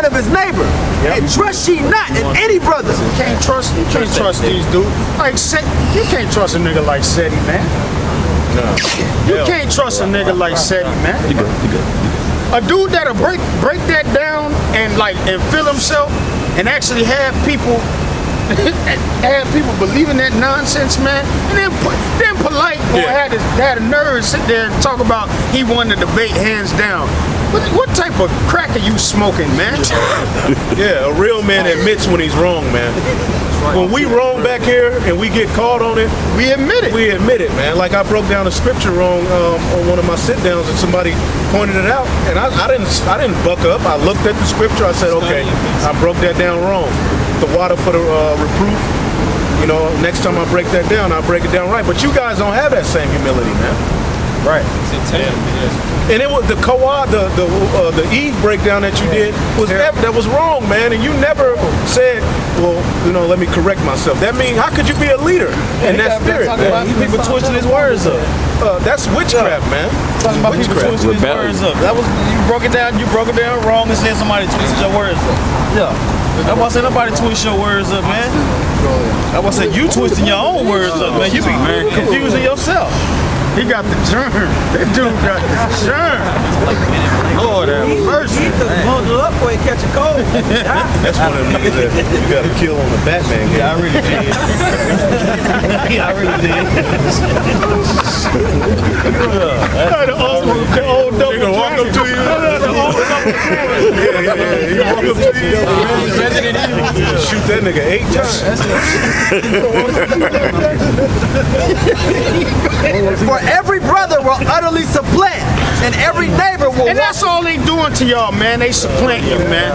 one of his neighbor. And trust ye not in any brother. You can't trust these dudes. Like you can't trust a nigga like Seti, man. No. You can't trust a nigga like Seti, man. You good. A dude that'll break that down and feel himself and actually have people believing that nonsense, man. And then Polight had a nerve to sit there and talk about he won the debate hands down. What type of crack are you smoking, man? Yeah, a real man admits when he's wrong, man. When we wrong back here and we get caught on it, we admit it. We admit it, man. Like I broke down a scripture wrong on one of my sit downs, and somebody pointed it out, and I didn't buck up. I looked at the scripture. I said, okay, I broke that down wrong. The water for the reproof. You know, next time I break that down, I'll break it down right. But you guys don't have that same humility, man. Right. And it was the the Eve breakdown that you did that was wrong, man. And you never said, well, you know, let me correct myself. That means how could you be a leader in that spirit? People twisting his words up. That's witchcraft, man. Talking about people twisting his words up. That was you broke it down wrong and said somebody twisted your words up. Yeah. That's why I said nobody twist your words up, man. That's why I said you twisting your own words up, man. You be confusing yourself. He got the germ. That dude got the germ. Lord have mercy. Bundle up before you catch a cold. That's one of them niggas that you got to kill on the Batman game. Yeah, I really did. I really did. The old double They gonna walk up to you. He walk up to you. Shoot that nigga 8 times. For every brother will utterly supplant, and every neighbor will. And that's all they doing to y'all, man. They supplant you, man.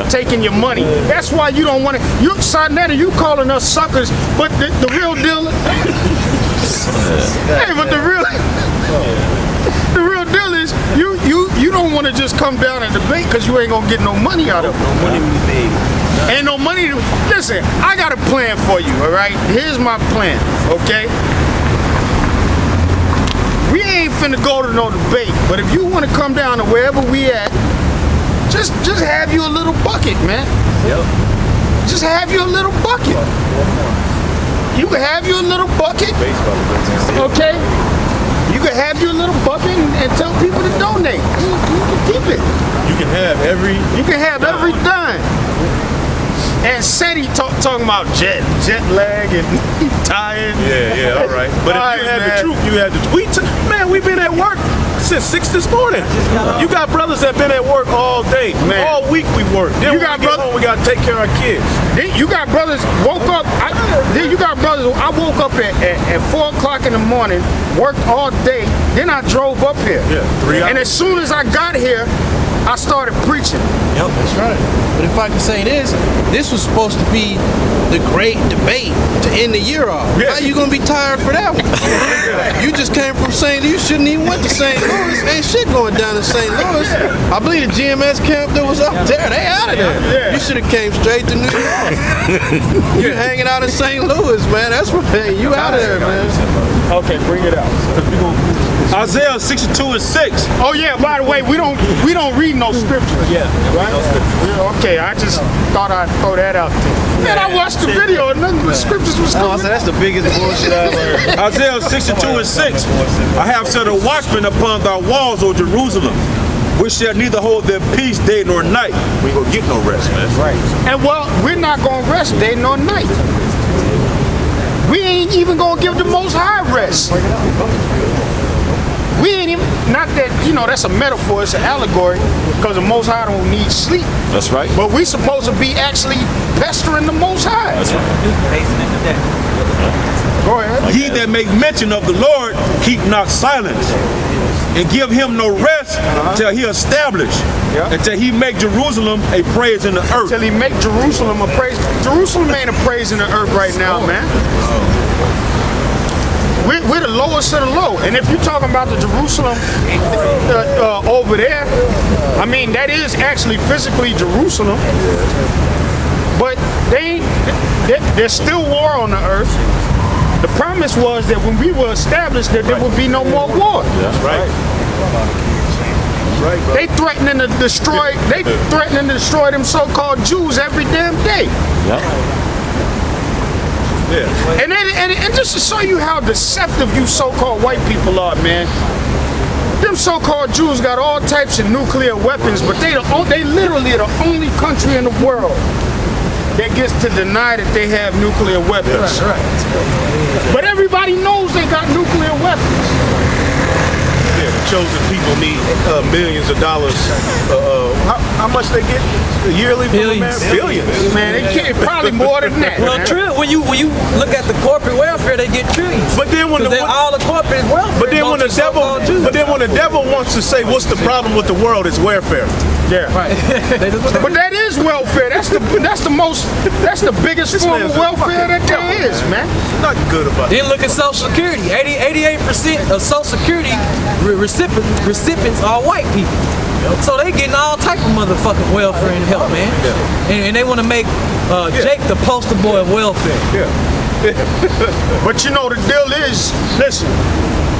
Taking your money. That's why you don't want to. You, Slander, you calling us suckers, but the real deal. Hey, but the real deal is you don't want to just come down and debate because you ain't gonna get no money out of it. No money to be made. Ain't no money to. Listen, I got a plan for you. All right, here's my plan. Okay. We ain't finna go to no debate, but if you want to come down to wherever we at, just have you a little bucket, man. Yep. Just have you a little bucket. You can have you a little bucket, okay? You can have you a little bucket and tell people to donate. You can keep it. You can have every. You can have every dime. And Seti talking about jet lag and tired. Yeah, all right. But if you had the truth, you had the tweet. Man, we've been at work since 6 this morning. You got brothers that been at work all day, man. All week we work. Then you got brothers. We got to take care of our kids. Then you got brothers woke up. I woke up at 4 o'clock in the morning, worked all day. Then I drove up here. Yeah, 3 hours. And as soon as I got here, I started preaching. Yep, that's right. But if I can say this was supposed to be the great debate to end the year off. Yeah. How you gonna be tired for that one? You just came from St. Louis. You shouldn't even went to St. Louis. Ain't shit going down in St. Louis. I believe the GMS camp that was up there, they out of there. Yeah. You should have came straight to New York. You hanging out in St. Louis, man. That's right. You out of there, man. Okay, bring it out. Isaiah 62:6. Oh yeah, by the way, we don't read no scripture. Yeah, right? No scripture. Okay, I just thought I'd throw that out there. Man, I watched the video and none of the scriptures was coming. I said that's the biggest bullshit I've heard. Isaiah 62:6. I have set a watchman upon thy walls, O Jerusalem, which shall neither hold their peace day nor night. We ain't gonna get no rest, man. Right. And well, we're not gonna rest day nor night. We ain't even gonna give the Most High rest. We ain't even, not that, you know, that's a metaphor, it's an allegory, because the Most High don't need sleep. That's right. But we supposed to be actually pestering the Most High. That's right. Go ahead. He that make mention of the Lord, keep not silence, and give him no rest till he establish, until he make Jerusalem a praise in the earth. Till he make Jerusalem a praise. Jerusalem ain't a praise in the earth right now, man. We're the lowest of the low. And if you're talking about the Jerusalem over there, I mean, that is actually physically Jerusalem. But there's still war on the earth. The promise was that when we were established that there would be no more war. That's right. Right, bro. They threatening to destroy. They threatening to destroy them so-called Jews every damn day. Yep. Yeah. And just to show you how deceptive you so-called white people are, man. Them so-called Jews got all types of nuclear weapons, but they literally are the only country in the world that gets to deny that they have nuclear weapons. Right. But everybody knows they got nuclear weapons. Yeah, the chosen people need millions of dollars. How much they get yearly? Billions. Billions. Man, they can't probably more than that. Well, man. when you look at the corporate welfare, they get trillions. But then when all the corporate welfare. But then when the devil wants to say, what's the problem with the world? It's welfare. Yeah. Right. But that is welfare. That's the biggest form of welfare that there is, man. Not good about it. Then look at Social Security. 88% of Social Security recipients are white people. So they getting all type of motherfucking welfare and help, man. And they want to make Jake the poster boy of welfare. But you know, the deal is, listen,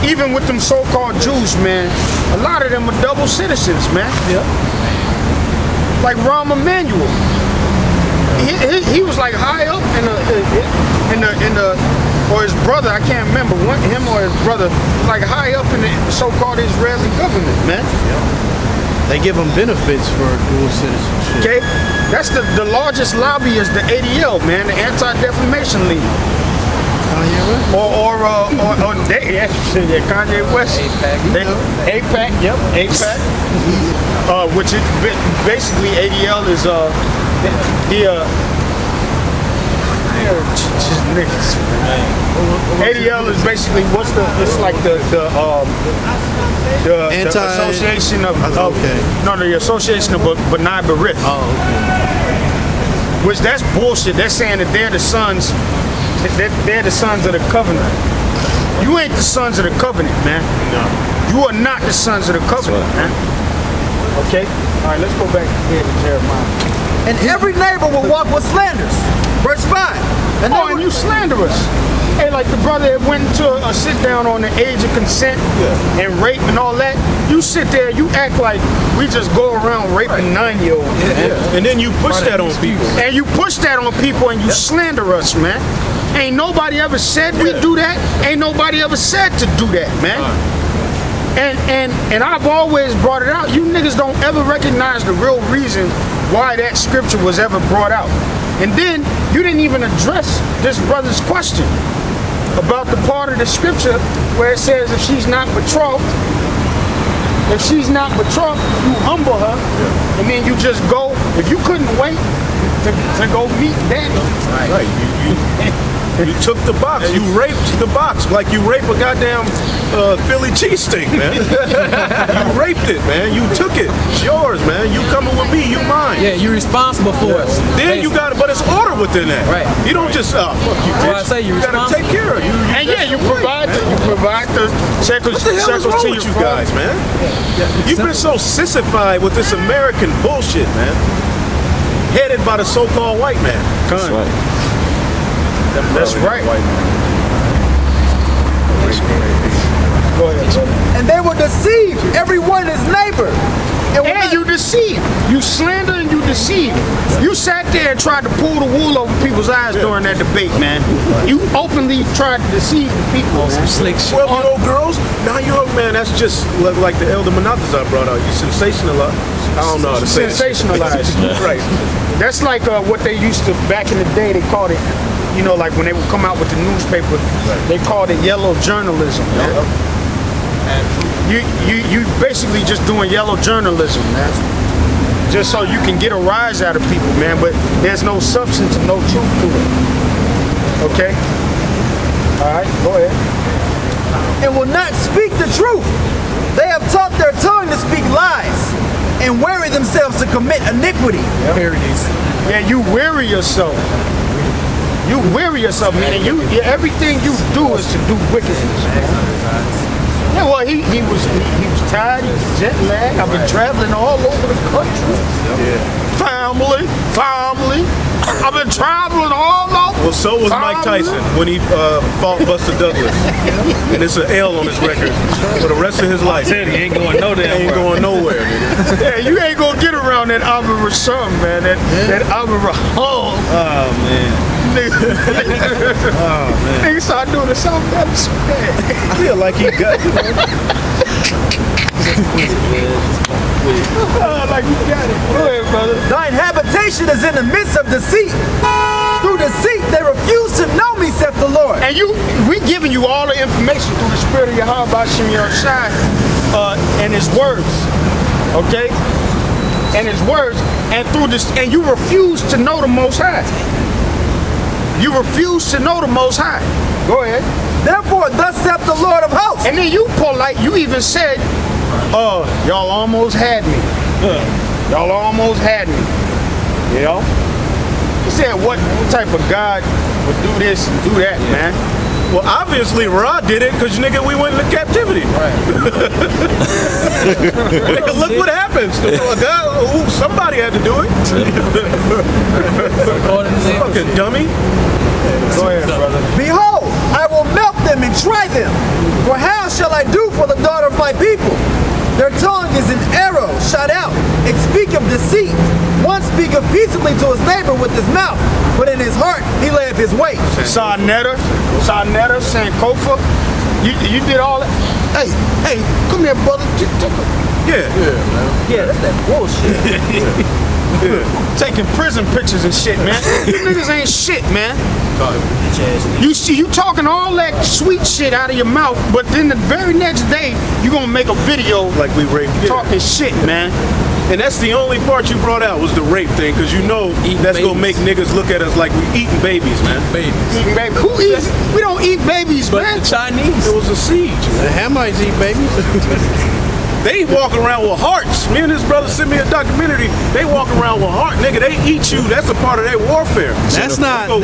even with them so-called Jews, man, a lot of them are double citizens, man. Yeah. Like Rahm Emanuel. He was like high up in the or his brother, I can't remember, him or his brother, like high up in the so-called Israeli government, man. They give them benefits for dual citizenship. Okay, that's the largest lobby is the ADL, man, the Anti-Defamation League. Or Kanye West. APAC, yep, APAC. Which is basically ADL is ADL is basically the association of the association of B'nai B'rith. Which that's bullshit. They're saying that they're the sons. They're the sons of the covenant. You ain't the sons of the covenant, man. No. You are not the sons of the covenant, man. Okay? All right, let's go back here to Jeremiah. And every neighbor will walk with slanders. Verse 5. And you slanderous. Hey, like the brother that went to a sit down on the age of consent and rape and all that. You sit there, you act like we just go around raping 9-year-olds. And then you push that on people. And you push that on people and you slander us, man. Ain't nobody ever said we do that. Ain't nobody ever said to do that, man. And I've always brought it out. You niggas don't ever recognize the real reason why that scripture was ever brought out. And then you didn't even address this brother's question about the part of the scripture where it says if she's not betrothed, you humble her, and then you just go. If you couldn't wait to go meet daddy, right? You took the box. You raped the box like you rape a goddamn Philly cheesesteak, man. You raped it, man. You took it. It's yours, man. You coming with me, you mine. Yeah, you're responsible for it. Then you got it, but it's order within that. Right. You don't just fuck you, bitch. Well, I say you're gotta take care of you. And you provide the shekels What the hell is wrong to with your you guys, man? You've been so sissified with this American bullshit, man. Headed by the so-called white man. That's right. That's right. Go ahead. And they will deceive everyone his neighbor. And you deceive. You slander and you deceive. You sat there and tried to pull the wool over people's eyes during that debate, man. You openly tried to deceive the people. Some slick shit. 12-year-old girls, 9-year-old man, that's just like the elder Monathas I brought out. You sensationalize. I don't know how to say it. Sensationalize. Right. That's like what they used to, back in the day, they called it, you know, like when they would come out with the newspaper, they called it yellow journalism, man. You basically just doing yellow journalism, man. Just so you can get a rise out of people, man, but there's no substance and no truth to it. Okay? All right, go ahead. And will not speak the truth. They have taught their tongue to speak lies and weary themselves to commit iniquity. Yeah, you weary yourself. You weary yourself, meaning everything you do is to do wickedness. Yeah, well, he was tired. He was jet lagged. I've been traveling all over the country. Family. I've been traveling all over Well, so was Mike Tyson when he fought Buster Douglas. And it's an L on his record for the rest of his life. He ain't going no damn Ain't going nowhere, nigga. Yeah, you ain't gonna get around that Albert Rasham, man. That Albert Rasham. Oh, man. Nigga started doing the South Dallas. I feel like he got, like you got it. Go ahead, brother. Thine habitation is in the midst of deceit. Through deceit they refuse to know me, saith the Lord. And we giving you all the information through the spirit of Yahweh Bashim Yahushai and his words. Okay? And his words. And through this, and you refuse to know the Most High. You refuse to know the Most High. Go ahead. Therefore, thus saith the Lord of hosts. And then you, Polight, you even said, y'all almost had me. Y'all almost had me. You know? He said, what type of God would do this and do that, man? well, obviously Rod did it because nigga, we went into captivity. Right. Nigga, look what happens. Somebody had to do it. Fucking dummy. Go ahead, brother. Behold, I will melt them and try them. For how shall I do for the daughter of my people? Their tongue is an arrow shot out. It speak of deceit. One speaketh peaceably to his neighbor with his mouth, but in his heart he layeth his weight. Sarnetta, Sankofa. You did all that. Hey, come here, brother. Yeah, that's that bullshit. Taking prison pictures and shit, man. You niggas ain't shit, man. You talking all that sweet shit out of your mouth, but then the very next day you gonna make a video like we raped. Talking shit, man. And that's the only part you brought out was the rape thing, because you know that's gonna make niggas look at us like we eating babies, man. Eating babies. Who eats? We don't eat babies, But man. the Chinese. It was a siege. The Hamites eat babies. They walk around with hearts. Me and his brother sent me a documentary. They walk around with heart, nigga. They eat you. That's a part of their warfare. That's not a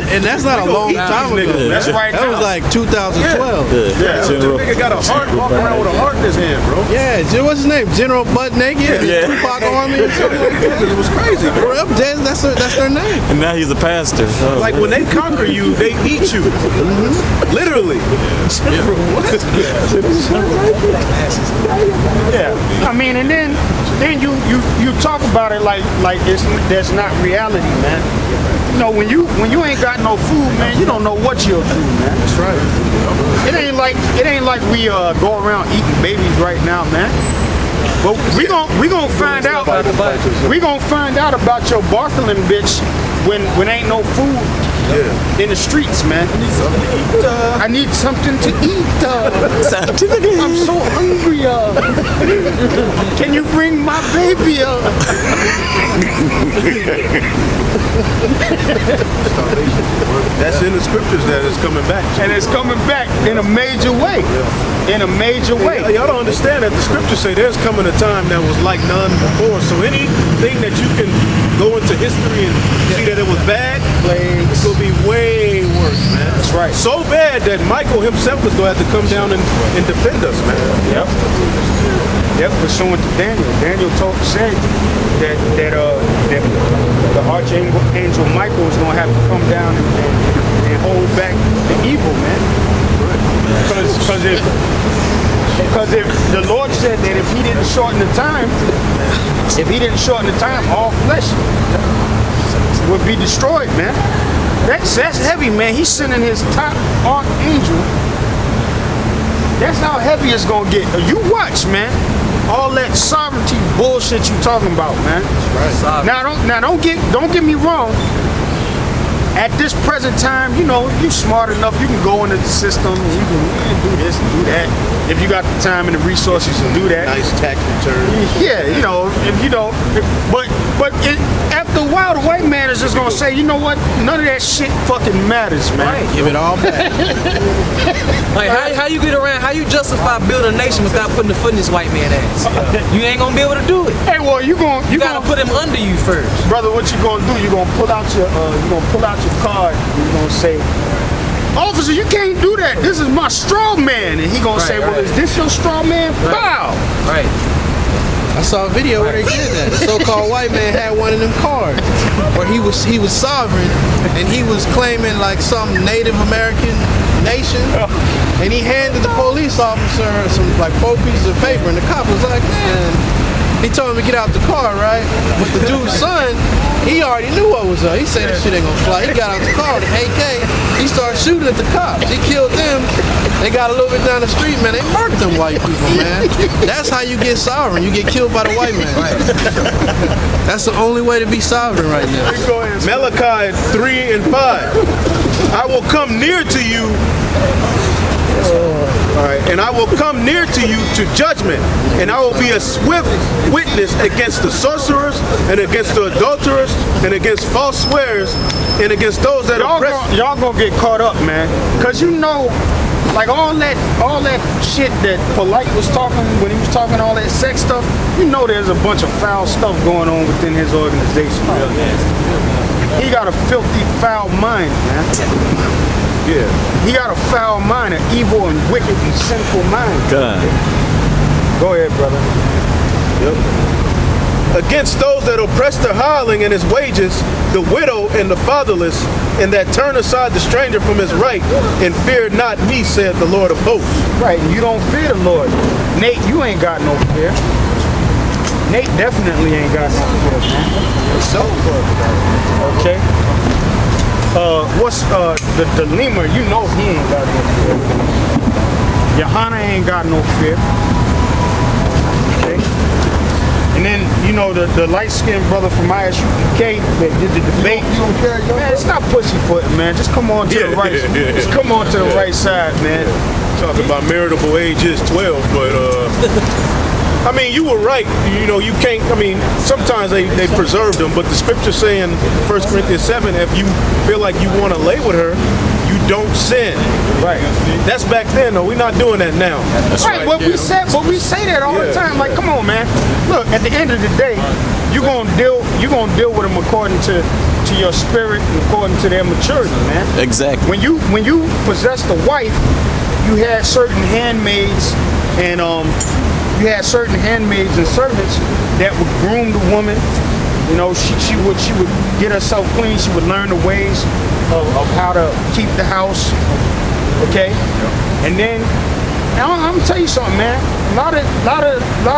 long time ago. That's right. That was like 2012. Yeah, the nigga got a heart, walking around with a heart in his hand, bro. Yeah, what's his name? General Butt Naked? Yeah. Tupac Army or something like that. It was crazy, bro. That's their name. And now he's a pastor. So. Like when they conquer you, they eat you. Literally. Yeah. I mean, and then you talk about it like that's not reality, man. You know, when you ain't got no food, man, you don't know what you'll do, man. That's right. It ain't like we go around eating babies right now, man. But we gonna find out. We gonna find out about your Bartholin bitch when ain't no food in the streets, man. I need something to eat. I'm so hungry. Can you bring my baby up? That's in the scriptures that it's coming back. And it's coming back in a major way. In a major way. Y'all don't understand that the scriptures say there's coming a time that was like none before. So anything that you can go into history and see that it was bad, it's gonna be way worse, man. That's right. So bad that Michael himself is gonna have to come down and defend us, man. Yep, pursuant to Daniel. Daniel said that the archangel Michael is gonna have to come down and hold back the evil, man. Because if the Lord said that if he didn't shorten the time, all flesh would be destroyed, man. That's heavy, man. He's sending his top archangel. That's how heavy it's gonna get. You watch, man. All that sovereignty bullshit you talking about, man. Right. Now don't get me wrong. At this present time, you know, you smart enough, you can go into the system and you can do this and do that. If you got the time and the resources to do that. Nice tax return. Yeah, but after a while, the white man is just gonna say, you know what? None of that shit fucking matters, man. Right. Give it all back. Like how you get around? How you justify building a nation without putting the foot in this white man ass? You ain't gonna be able to do it. Hey, well, you gotta put him under you first, brother. What you gonna do? You gonna pull out your card. You gonna say, officer, you can't do that. This is my straw man, and he gonna say, well, is this your straw man? Right. Bow. Right. I saw a video where they did that. The so-called white man had one of them cards where he was sovereign and he was claiming like some Native American nation, and he handed the police officer some like 4 pieces of paper, and the cop was like, man. He told him to get out the car, right? But the dude's son, he already knew what was up. He said this shit ain't gonna fly. He got out the car with an AK. He started shooting at the cops. He killed them. They got a little bit down the street, man. They murked them white people, man. That's how you get sovereign. You get killed by the white man. That's the only way to be sovereign right now. Malachi 3 and 5. I will come near to you. All right, and I will come near to you to judgment, and I will be a swift witness against the sorcerers, and against the adulterers, and against false swearers, and against those that oppress. Y'all gonna get caught up, man. Cause you know, like all that shit that Polight was talking when he was talking all that sex stuff. You know, there's a bunch of foul stuff going on within his organization. He got a filthy, foul mind, man. Yeah, he got a foul mind, an evil and wicked and sinful mind. God. Go ahead, brother. Yep. Against those that oppress the hireling and his wages, the widow and the fatherless, and that turn aside the stranger from his right, and fear not me, said the Lord of hosts. Right, you don't fear the Lord. Nate, you ain't got no fear. Nate definitely ain't got no fear, man. Okay. What's the lemur? You know he ain't got no fear. Johanna ain't got no fear. Okay. And then you know the light-skinned brother from ISUPK that did the debate. You don't care, man, stop pussyfooting, man. Just come on to the right. Just come on to the right side, man. Talking about maritable age is 12, but I mean, you were right. You know, you can't, I mean, sometimes they preserve them, but the scripture saying 1 Corinthians 7, if you feel like you want to lay with her, you don't sin. Right. That's back then, though. We're not doing that now. That's right, but we say that all the time. Like, come on, man. Look, at the end of the day, you're gonna deal with them according to your spirit, according to their maturity, man. Exactly. When you possessed a wife, you had certain handmaids and you had certain handmaids and servants that would groom the woman. You know, she would get herself clean. She would learn the ways of how to keep the house. Okay, and then I'm gonna tell you something, man. A lot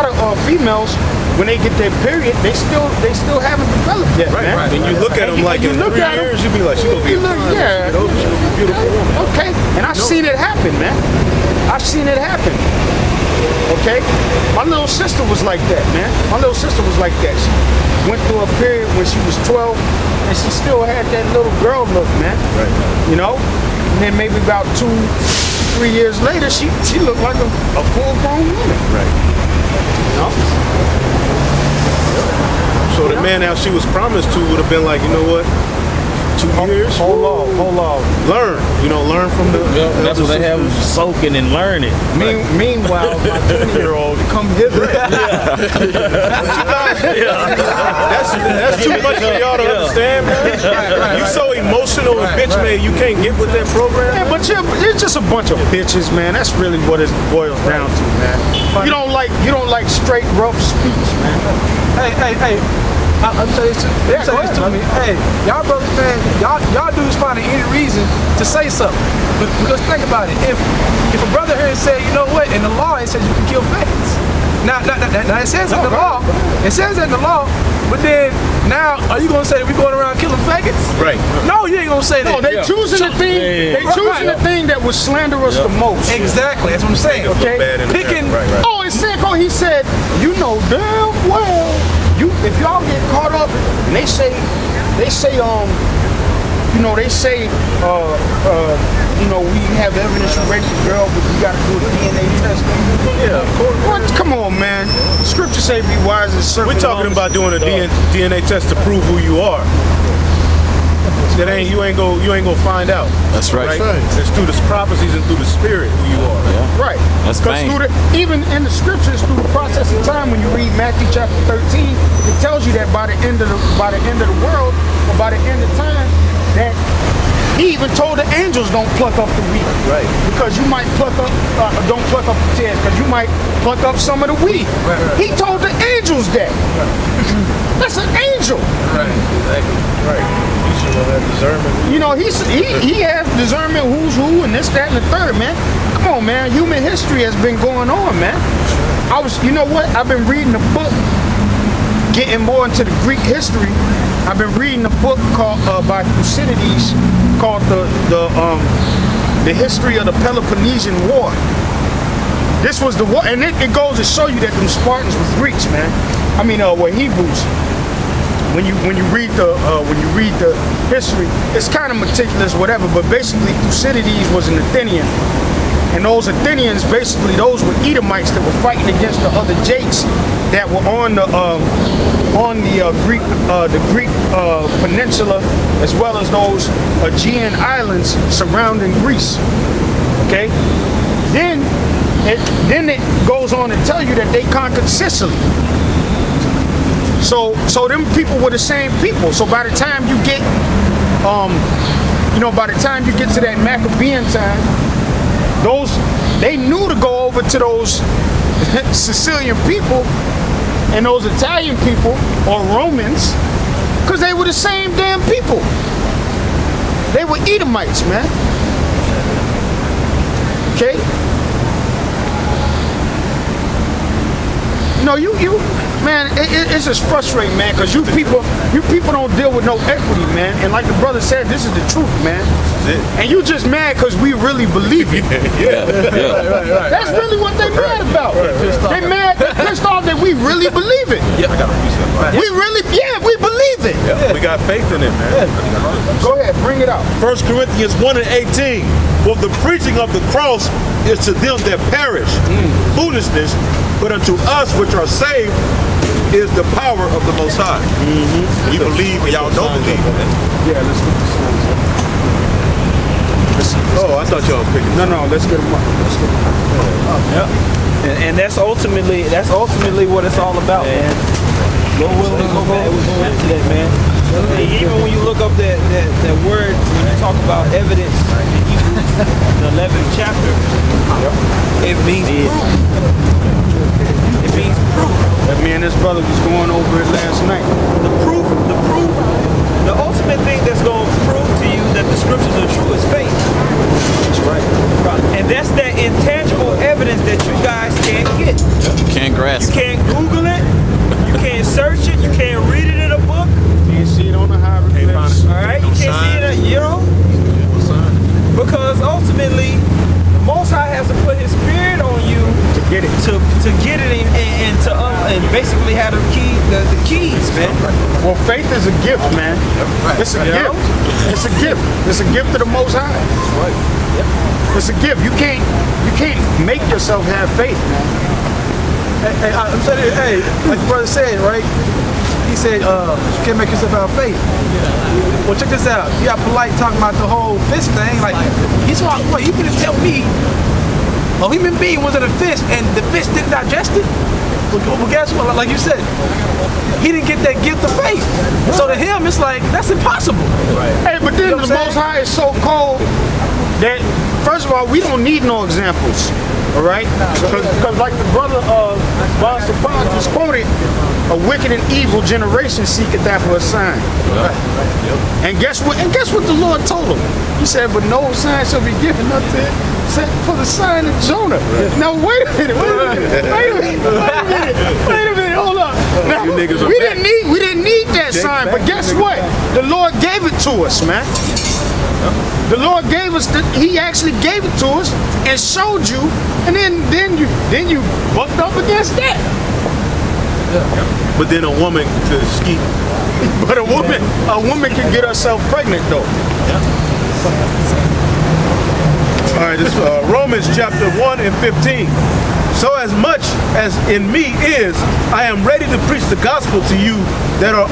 of females, when they get their period, they still haven't developed yet, man. Right. And you look at them like in 3 years, you be like, she gonna be yeah, she gonna be a beautiful woman. Okay, and I've seen it happen, man. I've seen it happen. Okay? My little sister was like that, man. My little sister was like that. She went through a period when she was 12 and she still had that little girl look, man. Right. You know? And then maybe about 2-3 years later, she looked like a full-grown woman. Right. You know? So the man that she was promised to would have been like, you know what? 2 years? Hold on. Learn. You know, learn from the... That's what they have them soaking and learning. Meanwhile, my 20-year-old come hither. That's too much for y'all to understand, man. Right. You so emotional and bitch made you can't get with that program. Yeah, but it's just a bunch of bitches, man. That's really what it boils down to, man. You don't like straight rough speech, man. Hey. I'm saying this to me. Hey, y'all brothers, man, y'all dudes finding any reason to say something. Because think about it. If a brother here said, you know what, in the law it says you can kill faggots. Now it says that in the law. It says that in the law. But then now, are you gonna say that we going around killing faggots? Right. No, you ain't gonna say that. No, they choosing the thing. They choosing the thing that would slander us the most. Exactly. That's what I'm saying. Okay. Picking. Right. Oh, and Sanko, he said, you know damn well. If y'all get caught up and they say, we have evidence you raped the girl, but you gotta do a DNA test. Yeah, what? Come on, man. Scripture say be wise as serpent. We're talking about doing a DNA test to prove who you are. That you ain't gonna find out. That's right. It's through the prophecies and through the spirit who you are. Yeah. Right. That's fine. Even in the scriptures, through the process of time, when you read Matthew chapter 13, it tells you that by the end of the world, or by the end of time, that He even told the angels don't pluck up the wheat. Right. Because you might don't pluck up the tares, because you might pluck up some of the wheat. Right. He told the angels that. That's an angel. Right. Exactly. Right. You should know that discernment. You know, he has discernment who's who and this, that, and the third, man. Come on, man. Human history has been going on, man. You know what? I've been reading a book, getting more into the Greek history. I've been reading a book called by Thucydides called the History of the Peloponnesian War. This was the war, and it goes to show you that them Spartans were Greeks, man. I mean, were Hebrews. When you read the history, it's kind of meticulous, whatever. But basically, Thucydides was an Athenian, and those Athenians, basically, those were Edomites that were fighting against the other Jakes that were on the Greek peninsula, as well as those Aegean islands surrounding Greece. Okay, then it goes on to tell you that they conquered Sicily. So them people were the same people. So by the time you get, by the time you get to that Maccabean time, they knew to go over to those Sicilian people and those Italian people or Romans, because they were the same damn people. They were Edomites, man. Okay? No, man, it's just frustrating, man, because you people don't deal with no equity, man. And like the brother said, this is the truth, man. And you just mad because we really believe it. Right. That's really what they mad about. They mad, they pissed off that we really believe it. Yeah, I got a piece of it. We believe it. Yeah. We got faith in it, man. Go ahead, bring it out. 1 Corinthians 1:18. For the preaching of the cross is to them that perish foolishness, but unto us which are saved is the power of the Most High. We believe and y'all don't believe. Yeah, let's get this. Oh, I thought y'all were picking. No, let's get them up. Yeah. And that's ultimately what it's all about, man. Lord willing, we'll go into that, man. And even when you look up that word, when you talk about evidence in Hebrews, the 11th chapter, it means proof. It means proof. That me and this brother was going over it last night. The proof, the ultimate thing that's going to prove to you that the scriptures are true is faith. That's right. And that's that intangible evidence that you guys can't get. You can't grasp. You can't Google it. You can't search it. You can't read it in a book. You can't see it on the hieroglyphs. All right, you can't see it, because ultimately, the Most High has to put His Spirit on you To get it. to get it and basically have the keys, man. Well, faith is a gift, man. It's a gift. It's a gift. It's a gift to the Most High. It's a gift. You can't make yourself have faith, man. Hey, I'm telling you, hey, like the brother said, right? He said, you can't make yourself have faith. Well, check this out. You got Polight talking about the whole fish thing. Like, he's talking, what, you gonna tell me a human being was in a fish and the fish didn't digest it? Well, guess what? Like you said, he didn't get that gift of faith. So to him, it's like, that's impossible. Hey, but then the Most High is so cold that, first of all, we don't need no examples. All right? Because like the brother Von Safan just quoted, a wicked and evil generation seeketh after a sign. And guess what? And guess what the Lord told him? He said, but no sign shall be given unto it except for the sign of Jonah. Now wait a minute, hold up. Now, we didn't need that sign, but guess what? The Lord gave it to us, man. The Lord gave us, He actually gave it to us and showed you, and then you bucked up against that. But then a woman could skeet. But a woman can get herself pregnant though. All right, this Romans chapter 1 and 15. So as much as in me is, I am ready to preach the gospel to you that are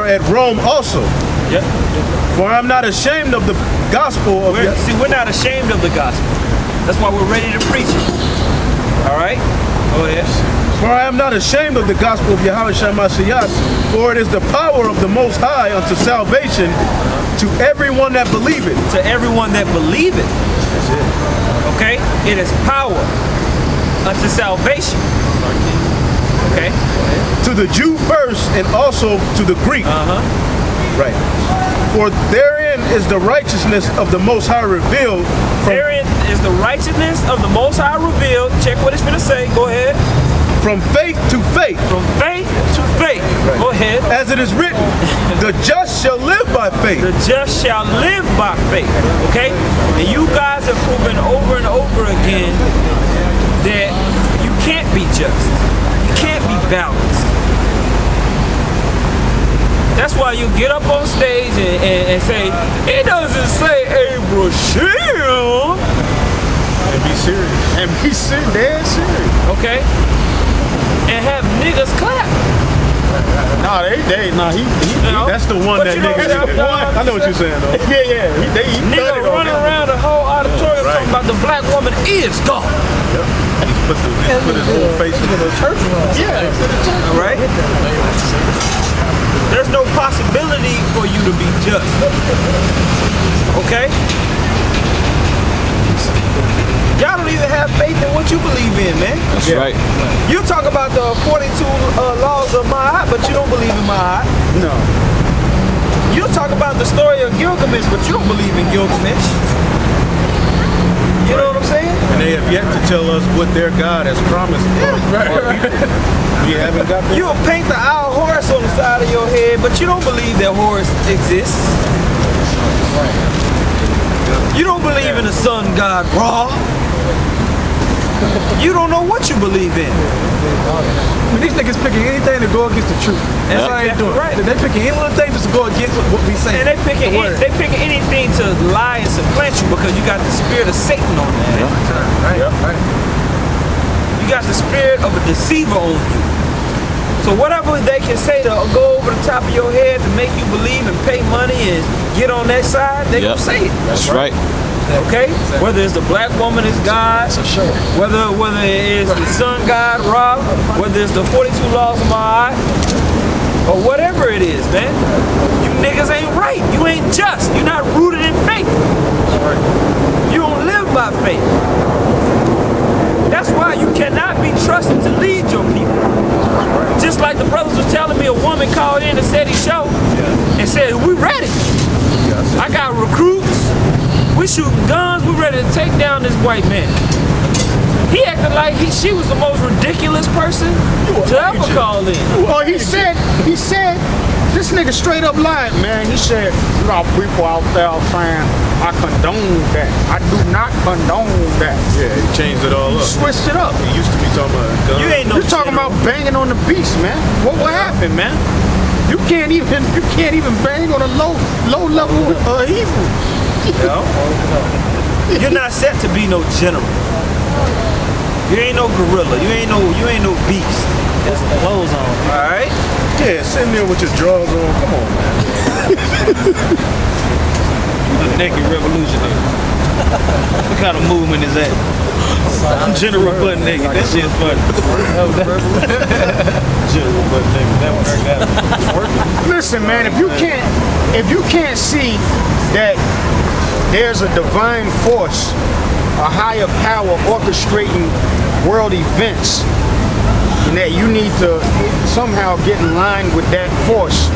at Rome also. Yep. For I'm not ashamed of the gospel of We're not ashamed of the gospel. That's why we're ready to preach it. All right? Go ahead. For I am not ashamed of the gospel of Yahweh Shai Mashiach, for it is the power of the Most High unto salvation to everyone that believeth. To everyone that believeth. Okay? It is power unto salvation. Okay? To the Jew first, and also to the Greek. Right. For therein is the righteousness of the Most High revealed. Therein is the righteousness of the Most High revealed. Check what it's going to say. Go ahead. From faith to faith. From faith to faith. Right. Go ahead. As it is written, the just shall live by faith. The just shall live by faith. Okay? And you guys have proven over and over again that you can't be just. You can't be balanced. That's why you get up on stage and say, it doesn't say Abraham. And be serious. And be serious, dead serious. Okay? And have niggas clap. That's the one that niggas. I know what you're saying though. Yeah. Nigga running around the whole auditorium talking about the black woman is God. Yep. He put his whole face in the church. Yeah. All right. There's no possibility for you to be just. Okay? Y'all don't even have faith in what you believe in, man. That's right. You talk about the 42 laws of Ma'at, but you don't believe in Ma'at. No. You talk about the story of Gilgamesh, but you don't believe in Gilgamesh. You know what I'm saying? And they have yet to tell us what their God has promised. We haven't got that. You'll paint the owl horse on the side of your head, but you don't believe that horse exists. You don't believe in the sun god Ra. You don't know what you believe in. I mean, these niggas picking anything to go against the truth. That's all they exactly doing. right. They're picking any little thing just to go against what we say. And they picking anything to lie and supplant you because you got the spirit of Satan on you. Right. You got the spirit of a deceiver on you. So whatever they can say to go over the top of your head to make you believe and pay money and get on that side, they gonna say it. That's right. Okay? Whether it's the black woman is God, whether it is the sun god Ra, whether it's the 42 laws of Ma'at, or whatever it is, man. You niggas ain't right. You ain't just. You're not rooted in faith. You don't live by faith. That's why you cannot be trusted to lead your people. Just like the brothers was telling me, a woman called in the Seti show and said, we ready. I got recruits. We shooting guns. We ready to take down this white man. He acted like she was the most ridiculous person to ever call in. Well, he said, this nigga straight up lied, man. He said, you got people out there saying, I condone that. I do not condone that. Yeah, he changed it all up. Switched it up. He used to be talking about guns. You're talking about banging on the beast, man. What happened, man? You can't even bang on a low level evil. You're not set to be no general. You ain't no gorilla. You ain't no beast. That's clothes on. All right. Yeah, sitting there with your drawers on. Come on, man. The naked revolutionary. What kind of movement is that? I'm general butt naked. That shit's funny. General butt naked. That one. Listen, man, if you can't see that there's a divine force, a higher power orchestrating world events, and that you need to somehow get in line with that force,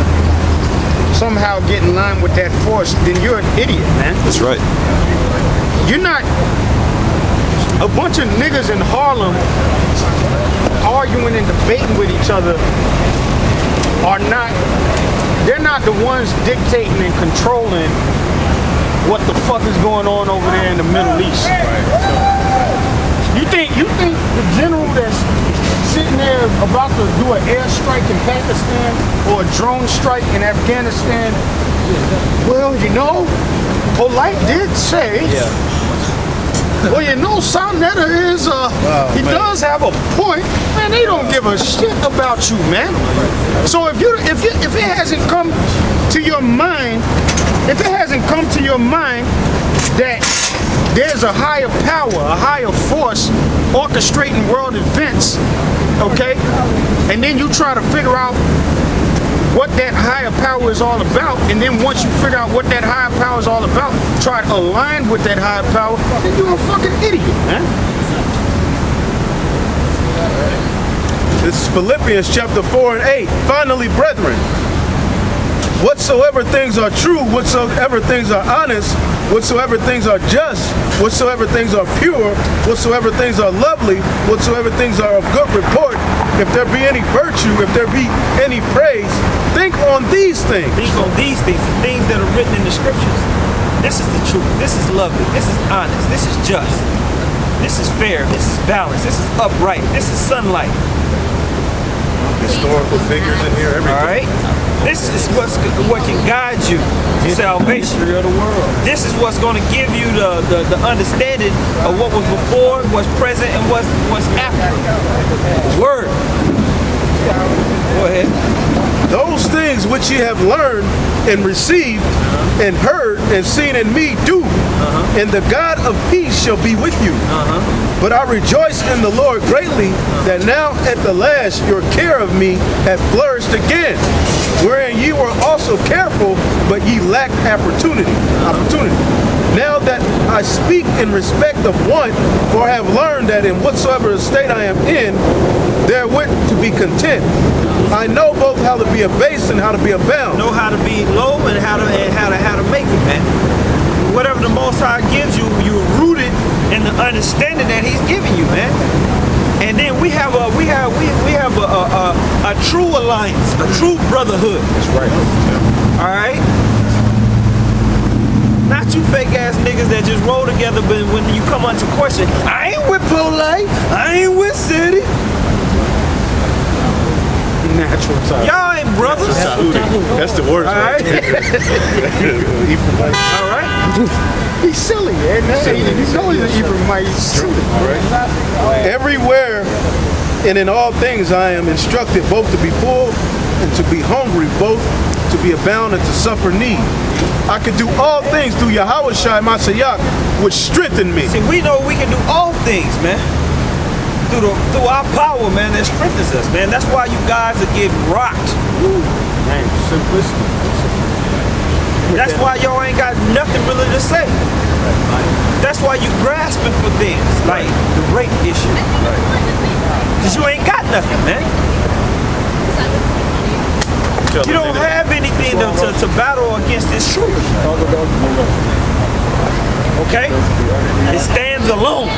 then you're an idiot, man. That's right. You're not a bunch of niggas in Harlem arguing and debating with each other they're not the ones dictating and controlling what the fuck is going on over there in the Middle East. You think the general that's sitting there about to do an airstrike in Pakistan or a drone strike in Afghanistan? Well, Polight did say, well, Slander is, he does have a point. Man, they don't give a shit about you, man. So if it hasn't come to your mind, that there's a higher power, a higher force orchestrating world events, okay? And then you try to figure out what that higher power is all about, and then once you figure out what that higher power is all about, try to align with that higher power, then you're a fucking idiot, man. This is Philippians chapter 4 and 8. Finally, brethren, whatsoever things are true, whatsoever things are honest, whatsoever things are just, whatsoever things are pure, whatsoever things are lovely, whatsoever things are of good report, if there be any virtue, if there be any praise, think on these things. Think on these things, the things that are written in the scriptures. This is the truth. This is lovely. This is honest. This is just. This is fair. This is balanced. This is upright. This is sunlight. Historical figures in here, everything. All right? This is what can guide you to salvation. History of the world. This is what's going to give you the understanding of what was before, what's present, and what's after. Word. Go ahead. Those things which ye have learned and received and heard and seen in me do, and the God of peace shall be with you. But I rejoice in the Lord greatly that now at the last your care of me hath flourished again, wherein ye were also careful, but ye lacked opportunity. Now that I speak in respect of one, for I have learned that in whatsoever state I am in, therewith to be content. I know both how to be abased and how to be abound. Know how to be low and how to make it, man. Whatever the Most High gives you, you're rooted in the understanding that He's giving you, man. And then we have a true alliance, a true brotherhood. That's right. All right. Not you fake ass niggas that just roll together, but when you come onto question, I ain't with Polight, I ain't with Seti. Natural type. Y'all ain't brothers. That's the worst. All right. All right. He's silly, man. You know he's an Ephraimite. He's silly. Everywhere and in all things I am instructed both to be full and to be hungry, both to be abound and to suffer need. I can do all things through Yahushua Mashiach, which strengthen me. See, we know we can do all things, man. Through our power, man, that strengthens us, man. That's why you guys are getting rocked. Man, simplicity. That's why y'all ain't got nothing really to say. That's why you grasping for things like the rape issue. Because you ain't got nothing, man. You don't have anything to battle against this truth. Okay? It stands alone.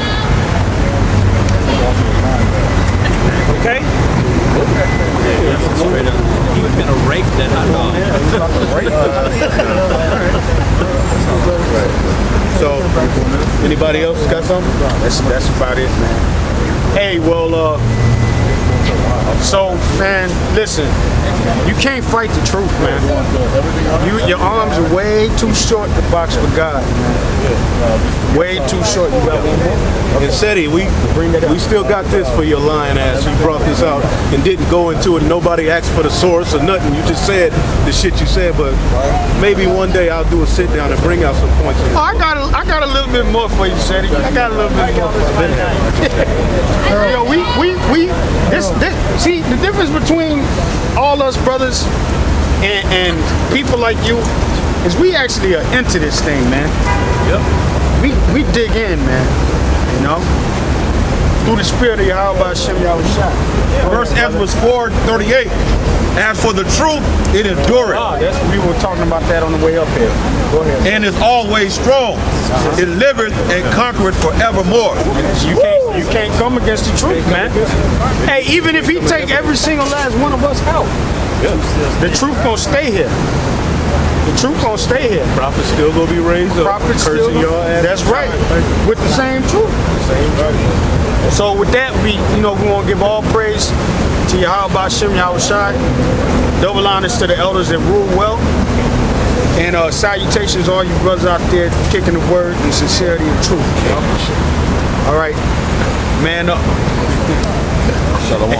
Okay? He was gonna rape that hot dog. So, anybody else got something? That's about it, man. Hey, well, so, man, listen, you can't fight the truth, man. Your arms are way too short to box with God, man. Way too short. You got one more? And Seti, we still got this for your lying ass. You brought this out and didn't go into it. Nobody asked for the source or nothing. You just said the shit you said, but maybe one day I'll do a sit down and bring out some points. Oh, I got a little bit more for you, Seti. I got a little bit more for you. Yo, see, the difference between all us brothers and people like you is we actually are into this thing, man. Yep. We dig in, man. You know? Through the spirit of Yahweh Hashem Yahushua. First Ezra 4:38. As for the truth, it endureth. We were talking about that on the way up here. Go ahead. And is always strong. It liveth and conquereth forevermore. You can't come against the truth, man. Hey, even if he take every single last one of us out, the truth gonna stay here. The truth gonna stay here. Prophets still gonna be raised up. Prophets cursing still. your ass. That's right. With the same truth. So with that, we want to give all praise to Yahweh Hashem Yahushua. Double honors to the elders that rule well. And salutations all you brothers out there kicking the word and sincerity and truth. You know? All right. Man up. Shalom.